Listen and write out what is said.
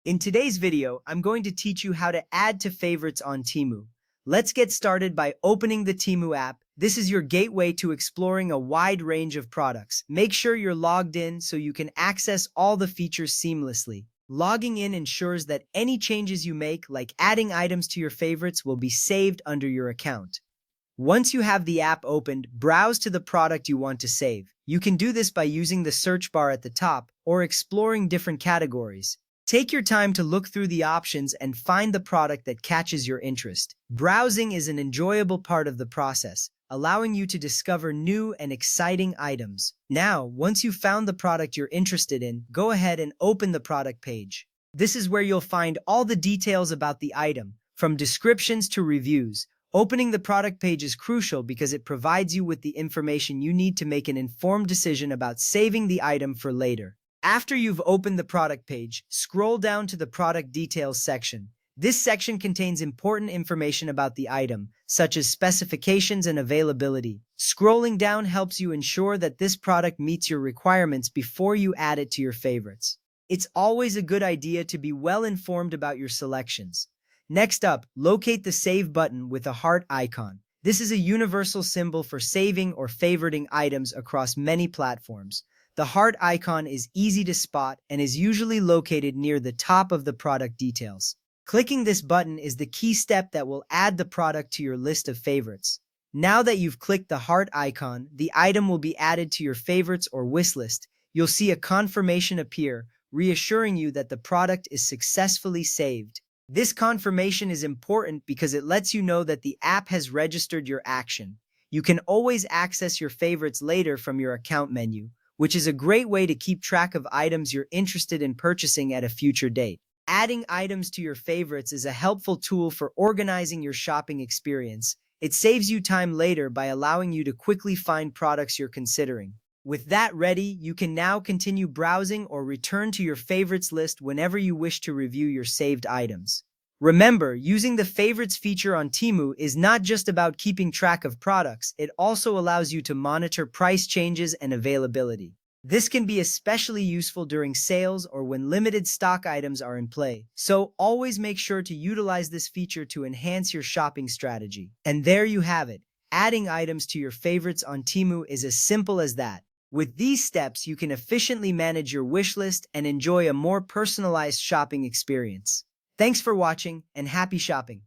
In today's video, I'm going to teach you how to add to favorites on Temu. Let's get started by opening the Temu app. This is your gateway to exploring a wide range of products. Make sure you're logged in so you can access all the features seamlessly. Logging in ensures that any changes you make, like adding items to your favorites, will be saved under your account. Once you have the app opened, browse to the product you want to save. You can do this by using the search bar at the top or exploring different categories. Take your time to look through the options and find the product that catches your interest. Browsing is an enjoyable part of the process, allowing you to discover new and exciting items. Now, once you've found the product you're interested in, go ahead and open the product page. This is where you'll find all the details about the item, from descriptions to reviews. Opening the product page is crucial because it provides you with the information you need to make an informed decision about saving the item for later. After you've opened the product page, scroll down to the product details section. This section contains important information about the item, such as specifications and availability. Scrolling down helps you ensure that this product meets your requirements before you add it to your favorites. It's always a good idea to be well informed about your selections. Next up, locate the Save button with a heart icon. This is a universal symbol for saving or favoriting items across many platforms. The heart icon is easy to spot and is usually located near the top of the product details. Clicking this button is the key step that will add the product to your list of favorites. Now that you've clicked the heart icon, the item will be added to your favorites or wish list. You'll see a confirmation appear, reassuring you that the product is successfully saved. This confirmation is important because it lets you know that the app has registered your action. You can always access your favorites later from your account menu, which is a great way to keep track of items you're interested in purchasing at a future date. Adding items to your favorites is a helpful tool for organizing your shopping experience. It saves you time later by allowing you to quickly find products you're considering. With that ready, you can now continue browsing or return to your favorites list whenever you wish to review your saved items. Remember, using the favorites feature on Temu is not just about keeping track of products, it also allows you to monitor price changes and availability. This can be especially useful during sales or when limited stock items are in play. So always make sure to utilize this feature to enhance your shopping strategy. And there you have it. Adding items to your favorites on Temu is as simple as that. With these steps, you can efficiently manage your wish list and enjoy a more personalized shopping experience. Thanks for watching and happy shopping!